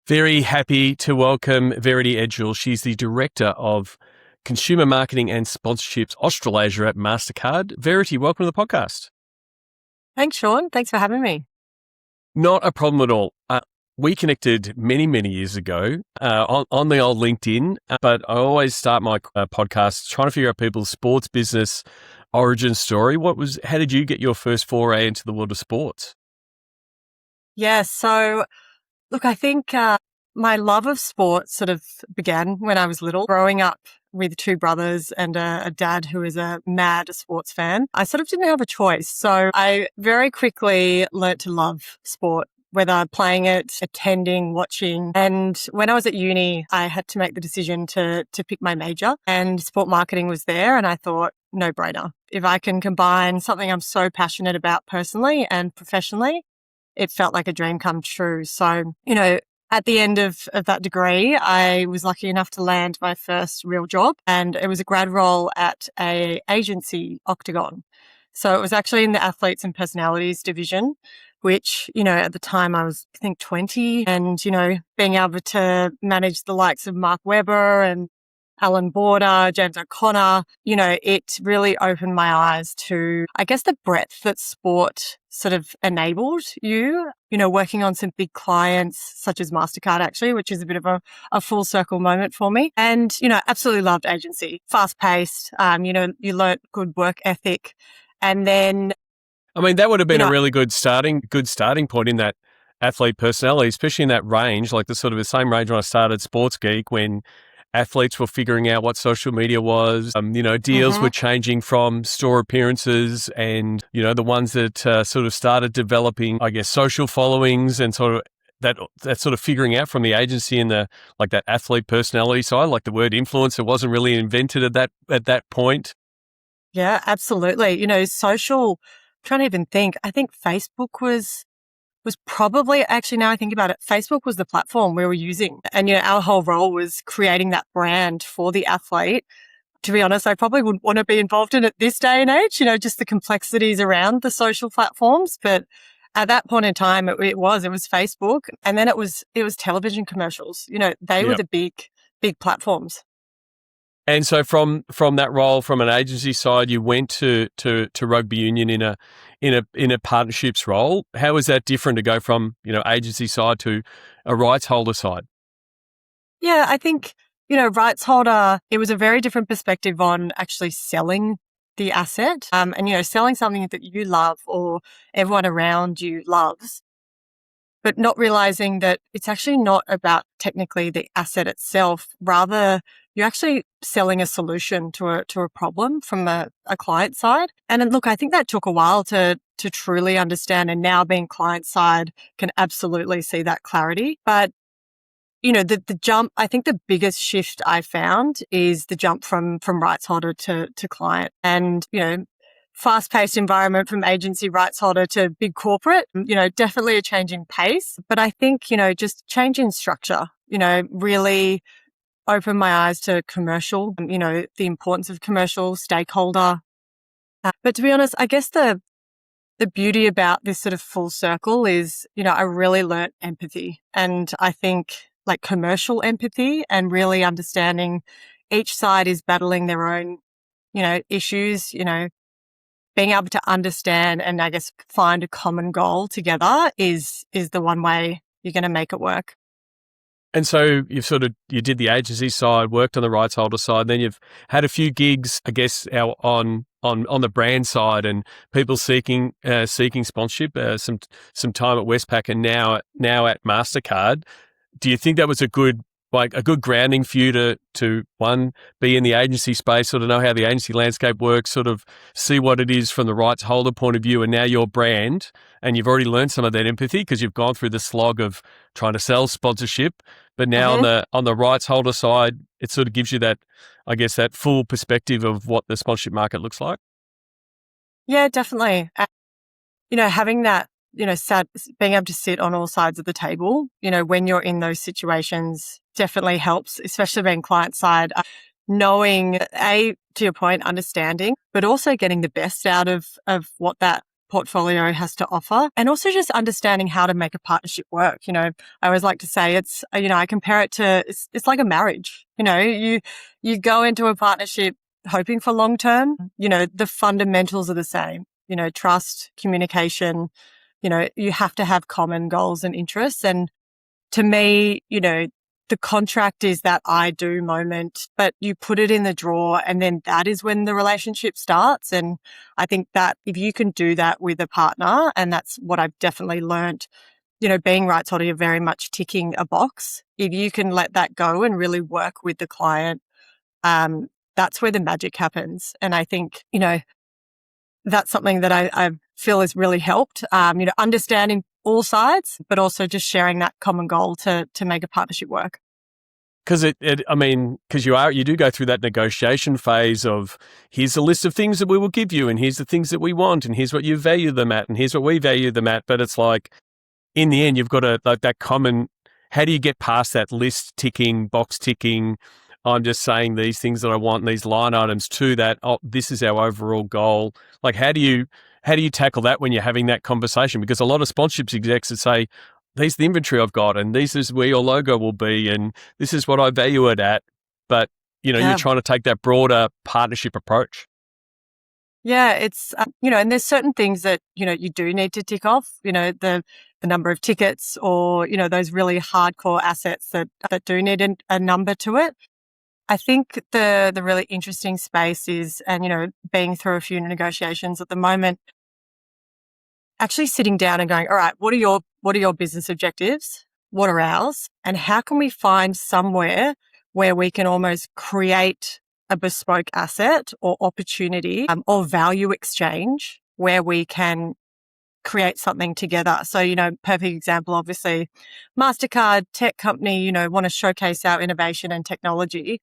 Very happy to welcome Verity Edgell. She's the Director of Consumer Marketing and Sponsorships Australasia at Mastercard. Verity, welcome to the podcast. Thanks, Sean. Thanks for having me. Not a problem at all. We connected many years ago on the old LinkedIn, but I always start my podcast trying to figure out people's sports business origin story. How did you get your first foray into the world of sports? Yeah, so look, I think my love of sport sort of began when I was little, growing up with two brothers and a dad who is a mad sports fan. I sort of didn't have a choice. So I very quickly learnt to love sport, whether playing it, attending, watching. And when I was at uni, I had to make the decision to pick my major, and sport marketing was there. And I thought, no brainer. If I can combine something I'm so passionate about personally and professionally, it felt like a dream come true. So, at the end of that degree, I was lucky enough to land my first real job, and it was a grad role at a agency, Octagon. So it was actually in the athletes and personalities division, which, at the time I was, I think, 20, and, being able to manage the likes of Mark Webber and Alan Border, James O'Connor, it really opened my eyes to, I guess, the breadth that sport sort of enabled you, working on some big clients such as Mastercard, actually, which is a bit of a full circle moment for me. And, absolutely loved agency, fast paced, you learnt good work ethic. And then, that would have been a really good starting point in that athlete personality, especially in that range, like the sort of the same range when I started Sports Geek, when athletes were figuring out what social media was. Deals were changing from store appearances, and, the ones that sort of started developing, I guess, social followings and sort of that sort of figuring out from the agency and that athlete personality side, like the word influencer wasn't really invented at that point. Yeah, absolutely. Social, I'm trying to even think, I think Facebook was probably, actually, now I think about it, Facebook was the platform we were using. And, our whole role was creating that brand for the athlete. To be honest, I probably wouldn't want to be involved in it this day and age, just the complexities around the social platforms. But at that point in time, it was Facebook. And then it was television commercials. They were the big platforms. And so from that role, from an agency side, you went to rugby union in a partnerships role. How was that different to go from, agency side to a rights holder side? Yeah, I think, rights holder, it was a very different perspective on actually selling the asset, and, selling something that you love or everyone around you loves, but not realizing that it's actually not about technically the asset itself. Rather, you're actually selling a solution to a problem from a client side. And then, look, I think that took a while to truly understand. And now being client side can absolutely see that clarity. But, the jump, I think the biggest shift I found is the jump from rights holder to client. And, fast-paced environment from agency rights holder to big corporate, definitely a change in pace. But I think, just change in structure, really opened my eyes to commercial, the importance of commercial stakeholder. But to be honest, I guess the beauty about this sort of full circle is, I really learnt empathy. And I think like commercial empathy and really understanding each side is battling their own, issues, being able to understand and I guess find a common goal together is the one way you're going to make it work. And so you did the agency side, worked on the rights holder side, then you've had a few gigs, I guess, on the brand side and people seeking sponsorship, some time at Westpac and now at Mastercard. Do you think that was a good grounding for you to one, be in the agency space, sort of know how the agency landscape works, sort of see what it is from the rights holder point of view, and now your brand, and you've already learned some of that empathy because you've gone through the slog of trying to sell sponsorship, but now on the rights holder side, it sort of gives you that, I guess, that full perspective of what the sponsorship market looks like? Yeah, definitely. Having that, being able to sit on all sides of the table, when you're in those situations definitely helps, especially being client side, knowing, to your point, understanding, but also getting the best out of what that portfolio has to offer, and also just understanding how to make a partnership work. I always like to say it's, I compare it to, it's like a marriage. You go into a partnership hoping for long term, the fundamentals are the same, trust, communication, you have to have common goals and interests. And to me, the contract is that I do moment, but you put it in the drawer and then that is when the relationship starts. And I think that if you can do that with a partner, and that's what I've definitely learned, being rights holder, you're very much ticking a box. If you can let that go and really work with the client, that's where the magic happens. And I think, that's something that I feel has really helped, understanding all sides, but also just sharing that common goal to make a partnership work. Because because you do go through that negotiation phase of here's a list of things that we will give you, and here's the things that we want, and here's what you value them at, and here's what we value them at. But it's like, in the end, you've got that common. How do you get past that list ticking, box ticking? I'm just saying these things that I want, these line items to that. Oh, this is our overall goal. Like, how do you tackle that when you're having that conversation? Because a lot of sponsorships execs would say, these are the inventory I've got, and this is where your logo will be, and this is what I value it at. But, you're trying to take that broader partnership approach. Yeah, it's, and there's certain things that, you do need to tick off, the number of tickets or, those really hardcore assets that do need a number to it. I think the really interesting space is, and, being through a few negotiations at the moment, actually sitting down and going, all right, what are your business objectives? What are ours? And how can we find somewhere where we can almost create a bespoke asset or opportunity or value exchange where we can create something together? So, perfect example, obviously, Mastercard, tech company, want to showcase our innovation and technology.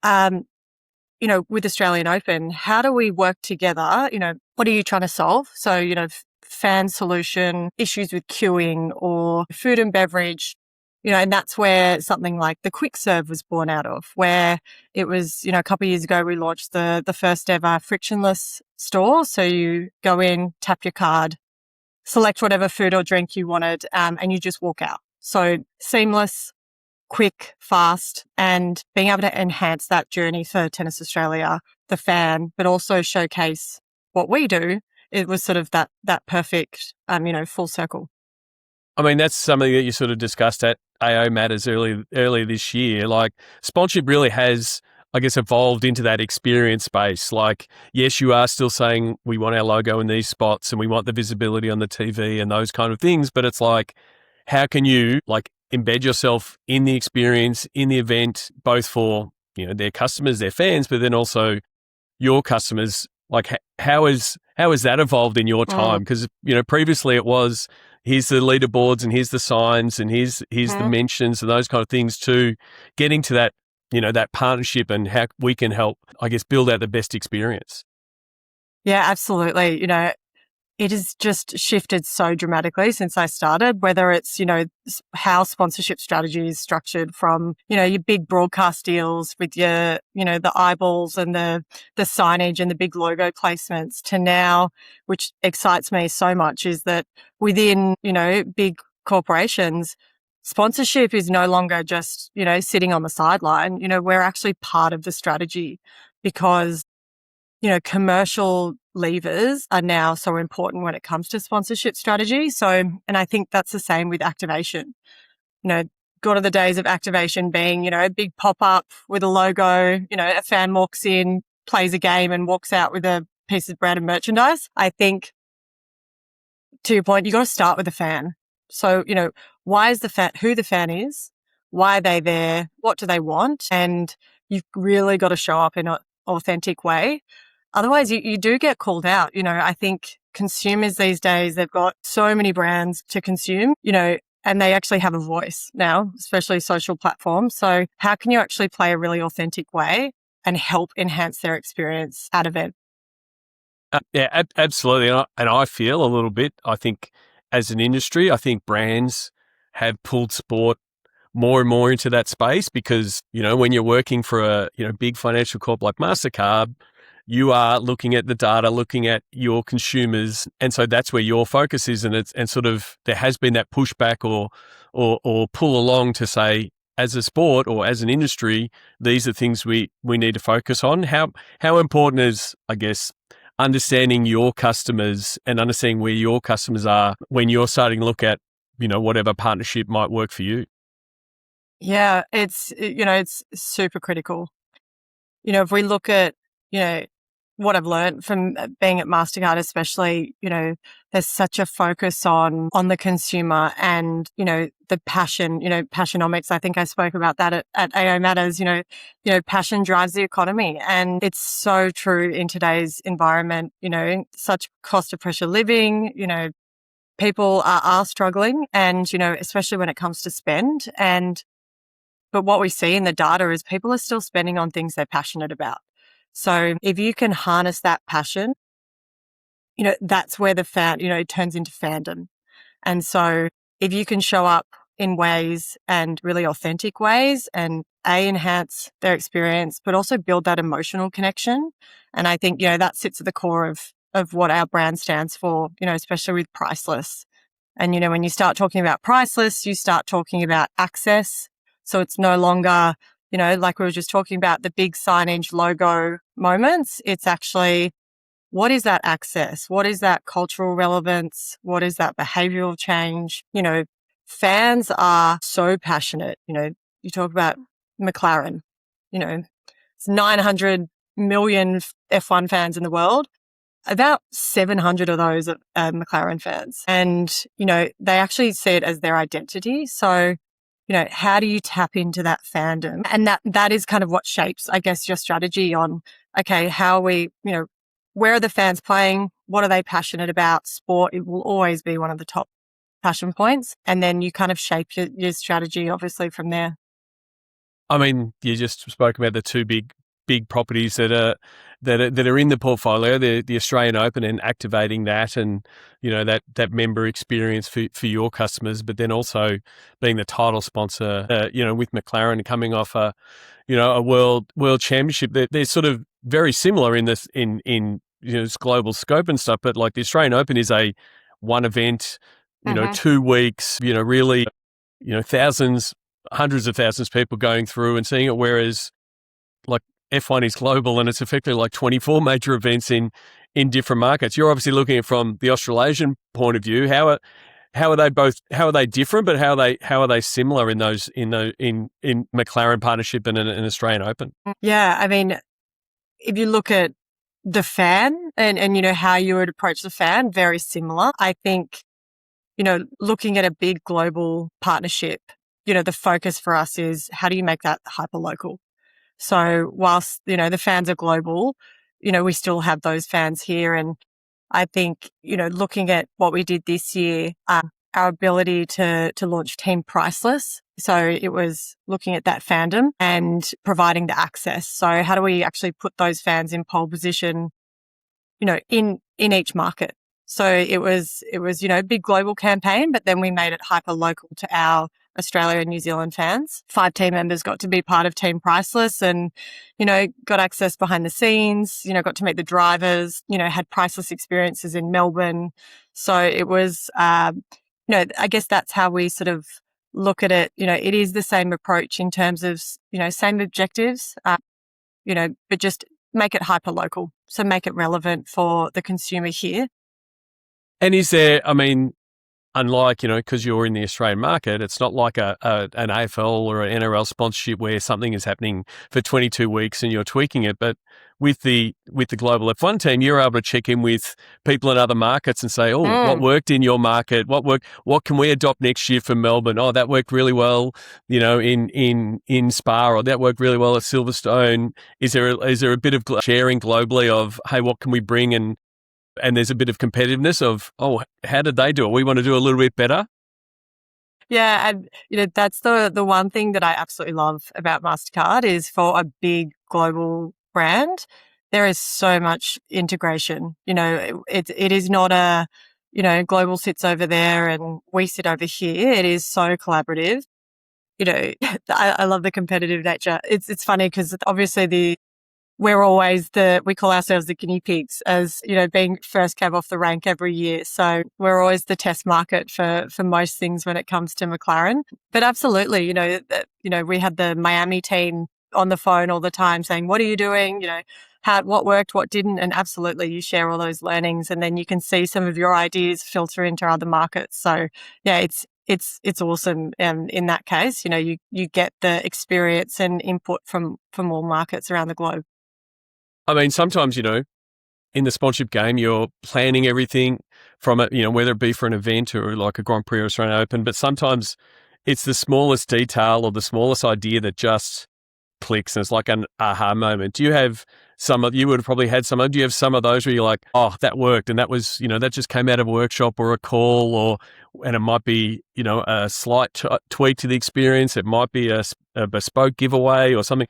With Australian Open, how do we work together? What are you trying to solve? So, fan solution, issues with queuing or food and beverage, and that's where something like the quick serve was born out of, where it was, a couple of years ago, we launched the first ever frictionless store. So you go in, tap your card, select whatever food or drink you wanted, and you just walk out. So seamless, quick, fast, and being able to enhance that journey for Tennis Australia, the fan, but also showcase what we do. It was sort of that perfect, full circle. That's something that you sort of discussed at AO Matters earlier this year. Like, sponsorship really has, I guess, evolved into that experience space. Like, yes, you are still saying we want our logo in these spots and we want the visibility on the TV and those kind of things, but it's like, how can you embed yourself in the experience, in the event, both for, their customers, their fans, but then also your customers? Like, how has that evolved in your time? Because, previously it was, here's the leaderboards and here's the signs and here's the mentions and those kind of things, to getting to that, that partnership and how we can help, I guess, build out the best experience. Yeah, absolutely. It has just shifted so dramatically since I started, whether it's, how sponsorship strategy is structured from, your big broadcast deals with your, the eyeballs and the signage and the big logo placements, to now, which excites me so much, is that within, big corporations, sponsorship is no longer just, sitting on the sideline. We're actually part of the strategy, because commercial levers are now so important when it comes to sponsorship strategy. So, and I think that's the same with activation. Gone are the days of activation being, a big pop-up with a logo, a fan walks in, plays a game and walks out with a piece of branded merchandise. I think, to your point, you got to start with the fan. So, why is the fan, who the fan is, why are they there, what do they want? And you've really got to show up in an authentic way. Otherwise, you do get called out. I think consumers these days, they've got so many brands to consume, and they actually have a voice now, especially social platforms. So how can you actually play a really authentic way and help enhance their experience at event? Yeah, absolutely. And I feel a little bit, I think, as an industry, I think brands have pulled sport more and more into that space, because, when you're working for a, big financial corp like Mastercard, you are looking at the data, looking at your consumers, and so that's where your focus is. And sort of there has been that pushback or pull along to say, as a sport or as an industry, these are things we need to focus on. How important is, I guess, understanding your customers and understanding where your customers are when you're starting to look at, whatever partnership might work for you? Yeah, it's super critical. If we look at, what I've learned from being at Mastercard, especially, there's such a focus on the consumer and, the passion, Passionomics. I think I spoke about that at AO Matters, passion drives the economy. And it's so true in today's environment, such cost of pressure living, people are struggling and, especially when it comes to spend. But what we see in the data is people are still spending on things they're passionate about. So if you can harness that passion, that's where the fan, it turns into fandom. And so if you can show up in ways and really authentic ways and enhance their experience, but also build that emotional connection. And I think, that sits at the core of what our brand stands for, especially with Priceless. And, when you start talking about Priceless, you start talking about access. So it's no longer, like we were just talking about the big signage logo moments. It's actually, what is that access? What is that cultural relevance? What is that behavioral change? Fans are so passionate. You talk about McLaren, it's 900 million F1 fans in the world. About 700 of those are McLaren fans. And, they actually see it as their identity. So, how do you tap into that fandom? And that is kind of what shapes, I guess, your strategy on, okay, how we, where are the fans playing? What are they passionate about? Sport, it will always be one of the top passion points. And then you kind of shape your strategy, obviously, from there. I mean, you just spoke about the two big properties that are in the portfolio, the Australian Open and activating that, and that member experience for your customers, but then also being the title sponsor, with McLaren coming off a world championship. They're sort of very similar in this in its global scope and stuff, but like the Australian Open is a one event, 2 weeks, really, thousands, hundreds of thousands of people going through and seeing it, whereas like F1 is global and it's effectively like 24 major events in different markets. You're obviously looking at it from the Australasian point of view. How are they different, but how are they similar in McLaren partnership and an Australian Open? Yeah, I mean, if you look at the fan and how you would approach the fan, very similar. I think, looking at a big global partnership, the focus for us is how do you make that hyperlocal? So whilst, the fans are global, we still have those fans here. And I think, looking at what we did this year, our ability to launch Team Priceless. So it was looking at that fandom and providing the access. So how do we actually put those fans in pole position, in each market? So it was, a big global campaign, but then we made it hyper local to our Australia and New Zealand fans. 5 team members got to be part of Team Priceless and, got access behind the scenes, got to meet the drivers, had priceless experiences in Melbourne. So it was, I guess that's how we sort of look at it. It is the same approach in terms of, same objectives, but just make it hyper local. So make it relevant for the consumer here. And is there, I mean, unlike, because you're in the Australian market, it's not like an AFL or an NRL sponsorship where something is happening for 22 weeks and you're tweaking it. But with the global F1 team, you're able to check in with people in other markets and say, what worked in your market? What can we adopt next year for Melbourne? Oh, that worked really well, in Spa, or that worked really well at Silverstone. Is there a bit of sharing globally of, hey, what can we bring? And there's a bit of competitiveness of, how did they do it? We want to do a little bit better. Yeah. And, that's the one thing that I absolutely love about Mastercard is for a big global brand, there is so much integration. It is not a, global sits over there and we sit over here. It is so collaborative. I love the competitive nature. It's funny because obviously we're always we call ourselves the guinea pigs as, being first cab off the rank every year. So we're always the test market for most things when it comes to McLaren. But absolutely, we had the Miami team on the phone all the time saying, what are you doing? What worked, what didn't. And absolutely, you share all those learnings and then you can see some of your ideas filter into other markets. So yeah, it's awesome. In that case, you get the experience and input from all markets around the globe. I mean, sometimes, in the sponsorship game, you're planning everything from it, whether it be for an event or like a Grand Prix or Australian Open, but sometimes it's the smallest detail or the smallest idea that just clicks and it's like an aha moment. Do you have you would have probably had do you have some of those where you're like, oh, that worked and that was, that just came out of a workshop or a call and it might be, a slight tweak to the experience. It might be a bespoke giveaway or something.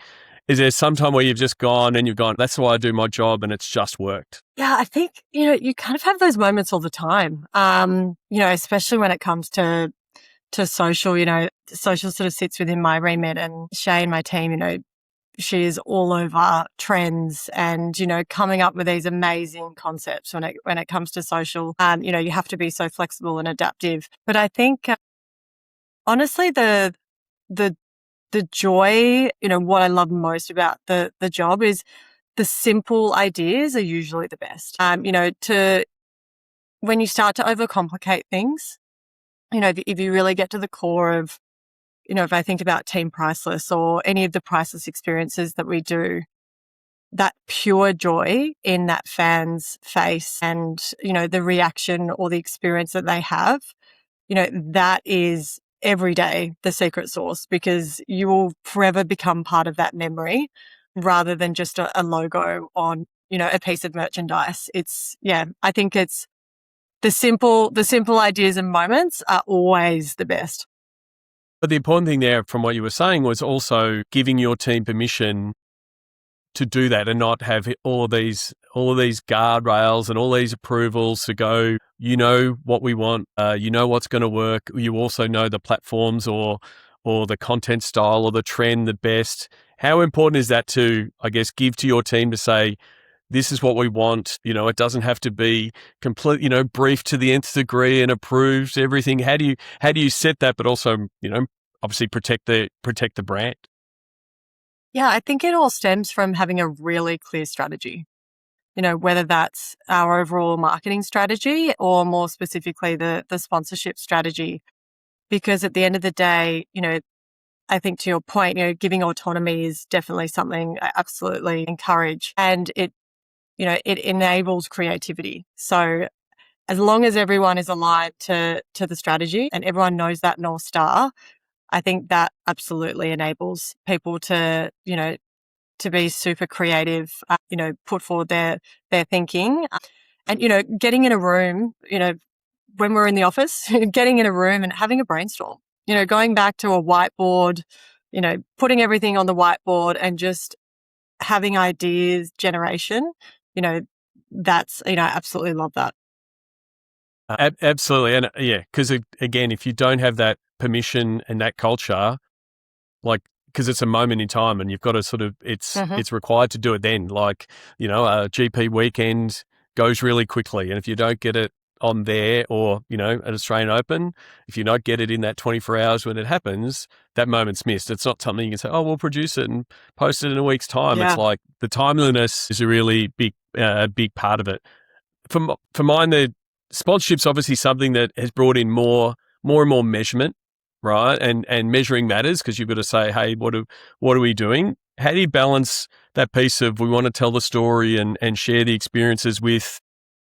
Is there some time where you've just gone and you've gone, that's why I do my job and it's just worked? Yeah, I think, you kind of have those moments all the time, especially when it comes to social. Social sort of sits within my remit, and Shay and my team, she is all over trends and, coming up with these amazing concepts when it comes to social. You have to be so flexible and adaptive. But I think, honestly, the joy, what I love most about the job is the simple ideas are usually the best. When you start to overcomplicate things, if you really get to the core of, if I think about Team Priceless or any of the priceless experiences that we do, that pure joy in that fan's face and, the reaction or the experience that they have, that is every day the secret sauce, because you will forever become part of that memory rather than just a logo on, a piece of merchandise. I think it's the simple ideas and moments are always the best. But the important thing there from what you were saying was also giving your team permission to do that and not have all of these guardrails and all these approvals to go, what we want, what's going to work. You also know the platforms or the content style or the trend the best. How important is that to, I guess, give to your team to say, this is what we want. It doesn't have to be complete, briefed to the nth degree and approved everything. How do you set that, but also, obviously protect the brand? Yeah, I think it all stems from having a really clear strategy, whether that's our overall marketing strategy or more specifically the sponsorship strategy. Because at the end of the day, I think to your point, giving autonomy is definitely something I absolutely encourage, and it enables creativity. So as long as everyone is aligned to the strategy and everyone knows that North Star, I think that absolutely enables people to be super creative, put forward their thinking. And, getting in a room, when we're in the office, getting in a room and having a brainstorm, going back to a whiteboard, putting everything on the whiteboard and just having ideas generation, that's, I absolutely love that. Absolutely. And because again, if you don't have that permission and that culture, because it's a moment in time and you've got to sort of, it's required to do it then. A GP weekend goes really quickly. And if you don't get it on there or, at Australian Open, if you don't get it in that 24 hours when it happens, that moment's missed. It's not something you can say, oh, we'll produce it and post it in a week's time. Yeah. It's like the timeliness is a really big part of it. For mine, the sponsorship's obviously something that has brought in more and more measurement, right? And measuring matters because you've got to say, hey, what are we doing? How do you balance that piece of we want to tell the story and share the experiences with,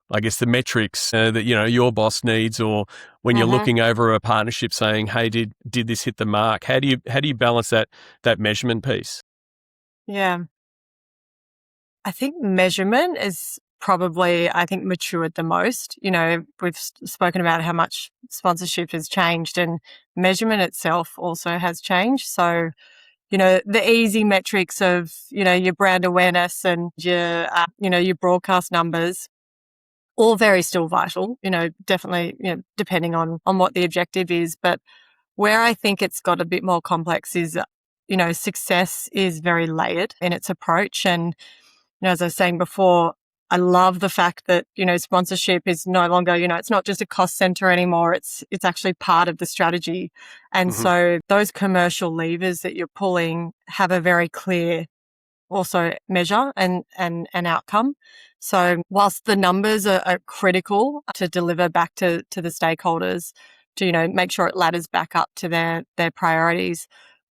I guess, the metrics that, your boss needs, or when you're looking over a partnership saying, hey, did this hit the mark? How do you balance that measurement piece? Yeah. I think measurement is probably, matured the most. We've spoken about how much sponsorship has changed and measurement itself also has changed. So, the easy metrics of, your brand awareness and your broadcast numbers, all very still vital, definitely, depending on what the objective is. But where I think it's got a bit more complex is, success is very layered in its approach. And as I was saying before, I love the fact that, sponsorship is no longer, it's not just a cost center anymore. It's actually part of the strategy. And so those commercial levers that you're pulling have a very clear also measure and outcome. So whilst the numbers are critical to deliver back to the stakeholders, to, make sure it ladders back up to their priorities,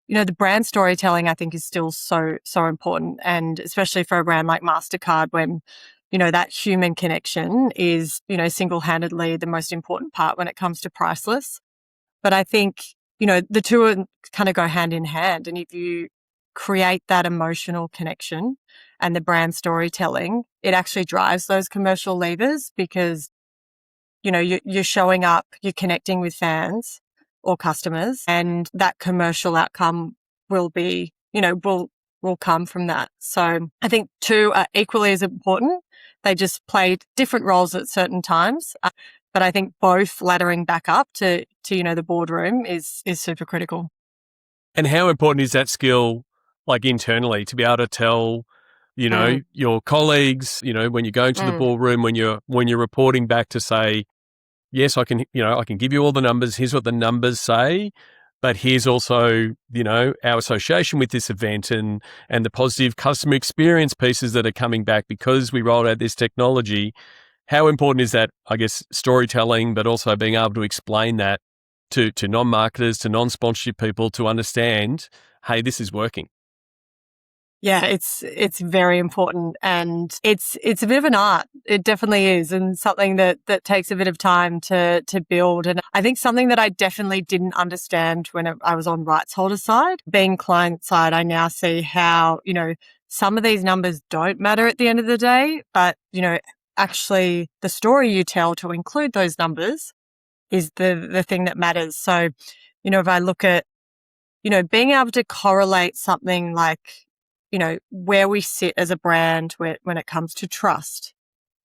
the brand storytelling, I think, is still so important. And especially for a brand like Mastercard, when, that human connection is, single-handedly the most important part when it comes to Priceless. But I think, the two kind of go hand in hand. And if you create that emotional connection and the brand storytelling, it actually drives those commercial levers because, you're showing up, you're connecting with fans or customers, and that commercial outcome will be, will come from that. So I think two are equally as important. They just play different roles at certain times. But I think both laddering back up to the boardroom is super critical. And how important is that skill, like internally, to be able to tell, your colleagues, when you're going to the boardroom, when you're reporting back to say, yes, I can give you all the numbers. Here's what the numbers say, but here's also, our association with this event and the positive customer experience pieces that are coming back because we rolled out this technology. How important is that, I guess, storytelling, but also being able to explain that to non-marketers, to non-sponsorship people to understand, hey, this is working? Yeah, it's very important, and it's a bit of an art. It definitely is, and something that takes a bit of time to build. And I think something that I definitely didn't understand when I was on rights holder side, being client side, I now see how, some of these numbers don't matter at the end of the day, but, actually the story you tell to include those numbers is the thing that matters. So, if I look at, being able to correlate something like, where we sit as a brand when it comes to trust,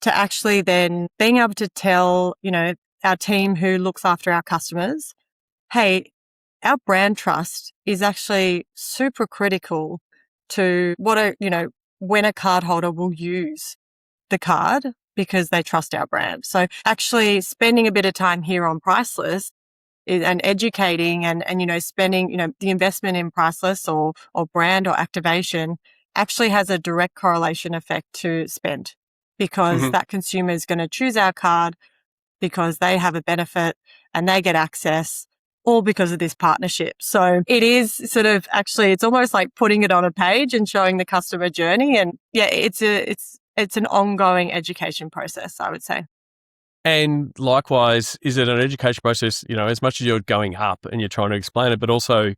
to actually then being able to tell, our team who looks after our customers, hey, our brand trust is actually super critical to when a cardholder will use the card because they trust our brand. So actually spending a bit of time here on Priceless and educating and spending, the investment in Priceless or brand or activation actually has a direct correlation effect to spend because that consumer is going to choose our card because they have a benefit and they get access all because of this partnership. So it is sort of actually, it's almost like putting it on a page and showing the customer journey. And yeah, it's an ongoing education process, I would say. And likewise, is it an education process, as much as you're going up and you're trying to explain it, but also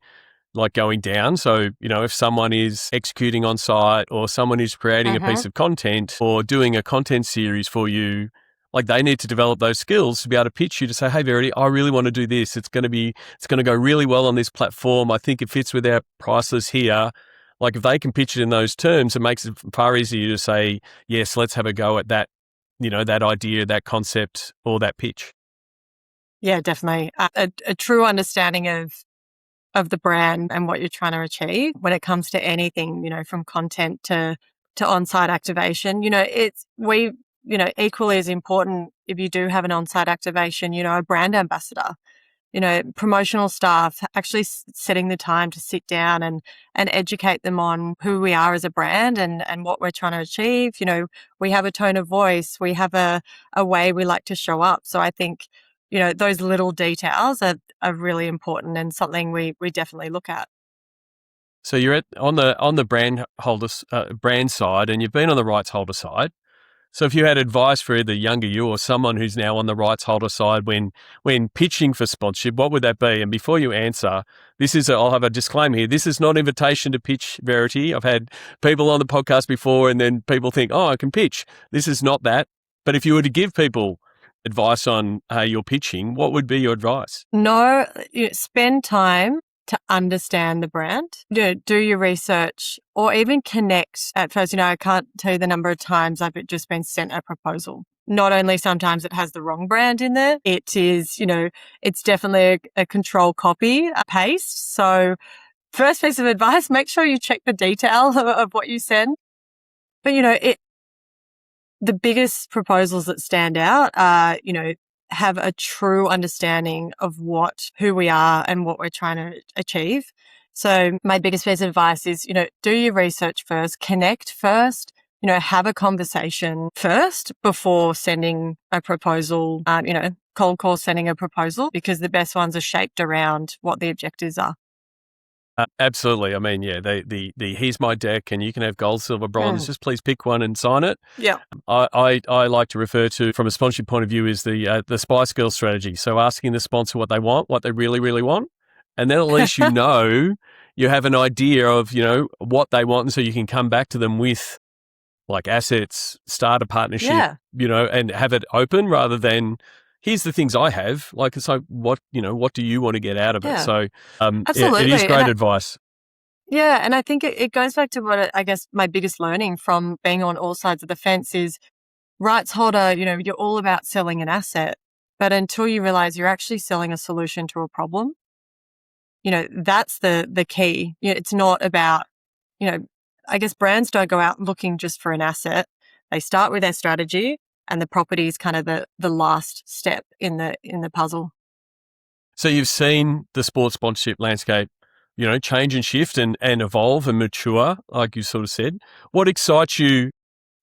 like going down? So, if someone is executing on site or someone is creating a piece of content or doing a content series for you, like they need to develop those skills to be able to pitch you to say, hey, Verity, I really want to do this. It's going to go really well on this platform. I think it fits with our prices here. Like if they can pitch it in those terms, it makes it far easier to say, yes, let's have a go at that, that idea, that concept, or that pitch. Yeah, definitely. A true understanding of the brand and what you're trying to achieve when it comes to anything, from content to on-site activation. Equally as important if you do have an on-site activation, a brand ambassador, promotional staff, actually setting the time to sit down and educate them on who we are as a brand and what we're trying to achieve. We have a tone of voice, we have a way we like to show up. So I think, those little details are really important and something we definitely look at. So you're on the brand holders brand side, and you've been on the rights holder side. So if you had advice for either younger you or someone who's now on the rights holder side when pitching for sponsorship, what would that be? And before you answer, I'll have a disclaimer here. This is not an invitation to pitch, Verity. I've had people on the podcast before and then people think, oh, I can pitch. This is not that. But if you were to give people advice on your pitching, what would be your advice? No, spend time to understand the brand, do your research or even connect at first. I can't tell you the number of times I've just been sent a proposal. Not only sometimes it has the wrong brand in there, it is, it's definitely a control copy, a paste. So first piece of advice, make sure you check the detail of what you send. But, the biggest proposals that stand out are, have a true understanding of who we are and what we're trying to achieve. So my biggest piece of advice is, do your research first, connect first, have a conversation first before sending a proposal, cold call sending a proposal, because the best ones are shaped around what the objectives are. Absolutely. I mean, yeah, the here's my deck and you can have gold, silver, bronze. Just please pick one and sign it. Yeah. I like to refer to, from a sponsorship point of view, is the Spice Girl strategy. So asking the sponsor what they want, what they really, really want. And then at least you have an idea of, what they want. And so you can come back to them with like assets, start a partnership, and have it open rather than, here's the things I have. Like, it's like, what do you want to get out of it? So absolutely. It is great advice. Yeah. And I think it goes back to what I guess my biggest learning from being on all sides of the fence is, rights holder, you're all about selling an asset, but until you realize you're actually selling a solution to a problem, that's the key. It's not about, I guess brands don't go out looking just for an asset. They start with their strategy, and the property is kind of the last step in the puzzle. So you've seen the sports sponsorship landscape, change and shift and evolve and mature, like you sort of said. What excites you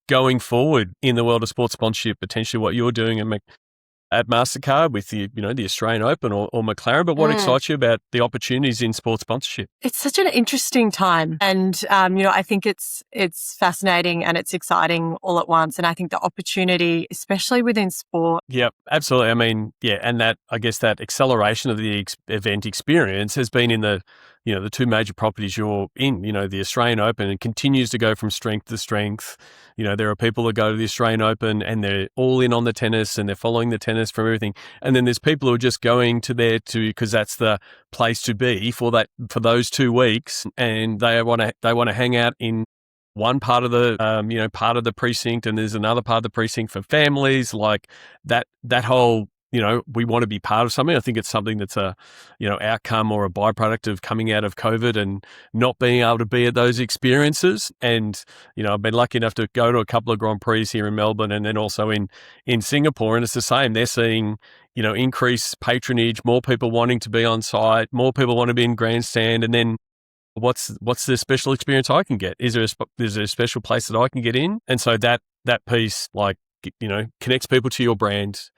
going forward in the world of sports sponsorship, potentially what you're doing at Mastercard with the Australian Open or McLaren, but what excites you about the opportunities in sports sponsorship? It's such an interesting time. And, I think it's fascinating and it's exciting all at once. And I think the opportunity, especially within sport. Yeah, absolutely. I mean, yeah. And that acceleration of the event experience has been in the two major properties you're in, the Australian Open, and continues to go from strength to strength. There are people that go to the Australian Open and they're all in on the tennis and they're following the tennis from everything. And then there's people who are just going to there because that's the place to be for those 2 weeks. And they want to hang out in one part of the, part of the precinct, and there's another part of the precinct for families, like that whole, we want to be part of something. I think it's something that's a, outcome or a byproduct of coming out of COVID and not being able to be at those experiences. And, I've been lucky enough to go to a couple of Grand Prix here in Melbourne and then also in Singapore. And it's the same. They're seeing, increased patronage, more people wanting to be on site, more people want to be in grandstand. And then what's the special experience I can get? Is there a special place that I can get in? And so that piece, like, connects people to your brand,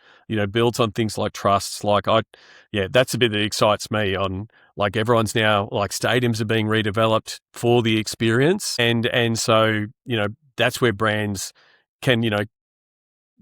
builds on things like trusts. That's a bit that excites me on, like, everyone's now, like, stadiums are being redeveloped for the experience. And so, that's where brands can,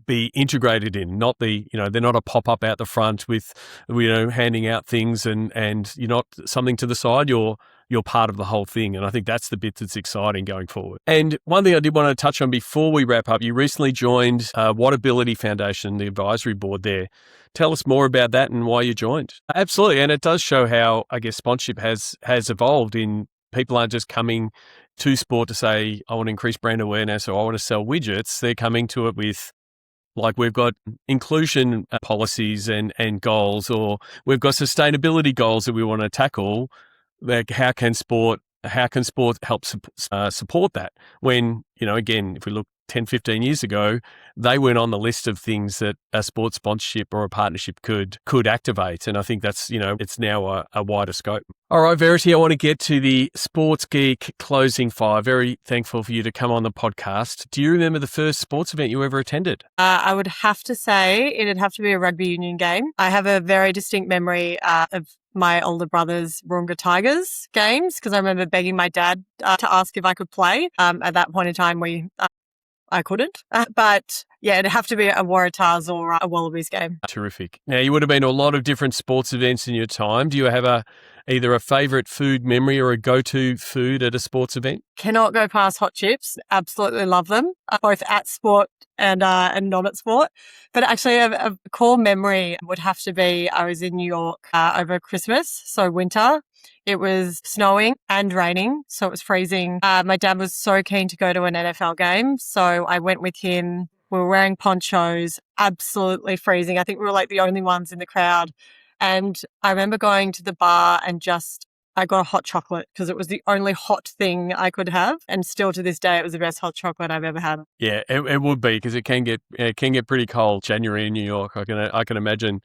be integrated in, not they're not a pop-up out the front with, handing out things and you're not something to the side, you're part of the whole thing. And I think that's the bit that's exciting going forward. And one thing I did want to touch on before we wrap up, you recently joined Whatability Foundation, the advisory board there. Tell us more about that and why you joined. Absolutely. And it does show how, I guess, sponsorship has evolved in people aren't just coming to sport to say, I want to increase brand awareness or I want to sell widgets. They're coming to it with, like, we've got inclusion policies and goals, or we've got sustainability goals that we want to tackle. Like, how can sport help support that? When, again, if we look 10, 15 years ago, they weren't on the list of things that a sports sponsorship or a partnership could activate. And I think that's, it's now a wider scope. All right, Verity, I want to get to the Sports Geek closing five. Very thankful for you to come on the podcast. Do you remember the first sports event you ever attended? I would have to say it'd have to be a rugby union game. I have a very distinct memory of my older brother's Warringah Tigers games, because I remember begging my dad to ask if I could play. At that point in time, I couldn't. But yeah, it'd have to be a Waratahs or a Wallabies game. Terrific. Now, you would have been to a lot of different sports events in your time. Do you have either a favourite food memory or a go-to food at a sports event? Cannot go past hot chips. Absolutely love them, both at sport and not at sport. But actually, a core memory would have to be I was in New York over Christmas, so winter. It was snowing and raining, so it was freezing. My dad was so keen to go to an NFL game, so I went with him. We were wearing ponchos, absolutely freezing. I think we were like the only ones in the crowd. And I remember going to the bar and just I got a hot chocolate because it was the only hot thing I could have. And still to this day, it was the best hot chocolate I've ever had. Yeah, it would be because it can get pretty cold January in New York. I can imagine.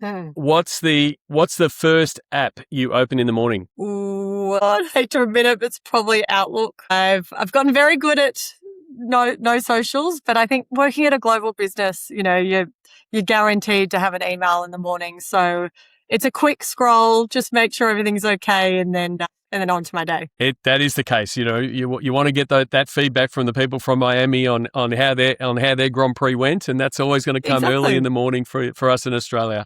Mm. What's the first app you open in the morning? Ooh, I'd hate to admit it, but it's probably Outlook. I've gotten very good at no socials, but I think working at a global business, you're guaranteed to have an email in the morning. So it's a quick scroll, just make sure everything's okay, and then on to my day. That is the case. You want to get that feedback from the people from Miami on how their Grand Prix went, and that's always going to come early in the morning for us in Australia.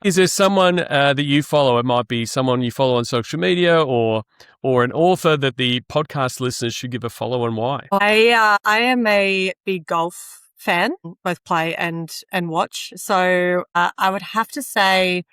Is there someone that you follow? It might be someone you follow on social media, or an author that the podcast listeners should give a follow, and why? I am a big golf fan, both play and watch. So I would have to say,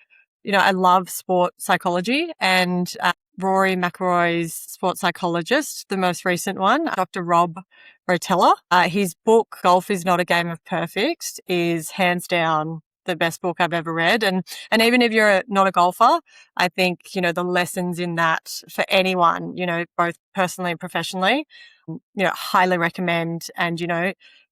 I love sport psychology, and Rory McIlroy's sports psychologist, the most recent one, Dr. Rob Rotella, his book, Golf is Not a Game of Perfect, is hands down the best book I've ever read. And even if you're not a golfer, I think, the lessons in that for anyone, both personally and professionally, highly recommend. And,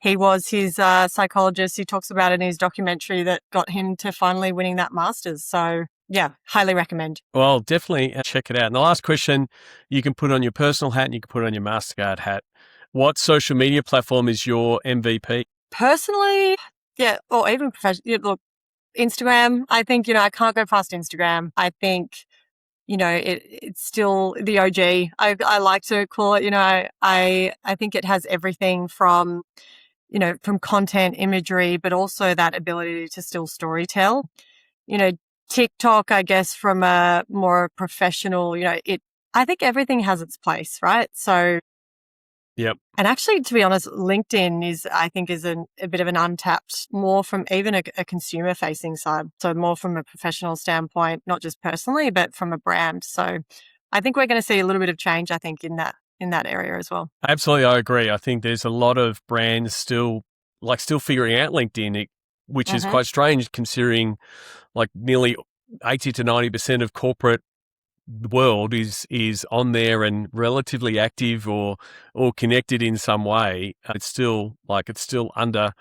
he was his psychologist. He talks about it in his documentary that got him to finally winning that Masters. So yeah, highly recommend. Well, definitely check it out. And the last question, you can put on your personal hat and you can put on your Mastercard hat. What social media platform is your MVP? Personally, yeah, or even professionally, look, Instagram. I think, I can't go past Instagram. I think, it's still the OG. I like to call it, I think it has everything from, from content, imagery, but also that ability to still storytell. TikTok, I guess, from a more professional, I think everything has its place, right? So, yep. And actually, to be honest, LinkedIn is a bit of an untapped, more from even a consumer facing side. So more from a professional standpoint, not just personally, but from a brand. So I think we're going to see a little bit of change, I think, in that area as well. Absolutely. I agree. I think there's a lot of brands still figuring out LinkedIn, which is quite strange considering like nearly 80 to 90% of corporate world is on there and relatively active or connected in some way. It's still under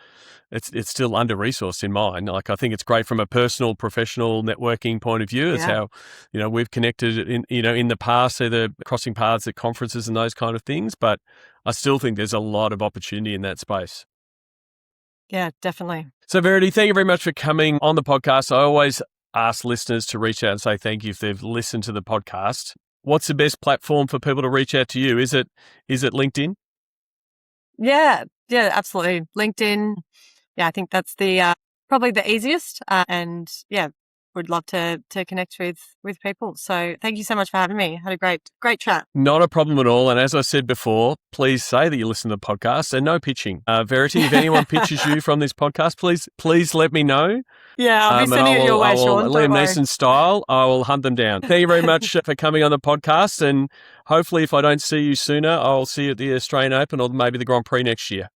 resourced in mine. Like, I think it's great from a personal, professional networking point of view. It's how, we've connected in the past, either crossing paths at conferences and those kind of things. But I still think there's a lot of opportunity in that space. Yeah, definitely. So Verity, thank you very much for coming on the podcast. I always ask listeners to reach out and say thank you if they've listened to the podcast. What's the best platform for people to reach out to you? Is it LinkedIn? Yeah, absolutely. LinkedIn. Yeah, I think that's the probably the easiest. And yeah, would love to connect with people. So thank you so much for having me. Had a great chat. Not a problem at all. And as I said before, please say that you listen to the podcast and no pitching. Verity, if anyone pitches you from this podcast, please let me know. Yeah, I'll be sending it your way, Sean. Liam Neeson style, I will hunt them down. Thank you very much for coming on the podcast. And hopefully if I don't see you sooner, I'll see you at the Australian Open or maybe the Grand Prix next year.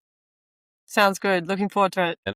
Sounds good. Looking forward to it.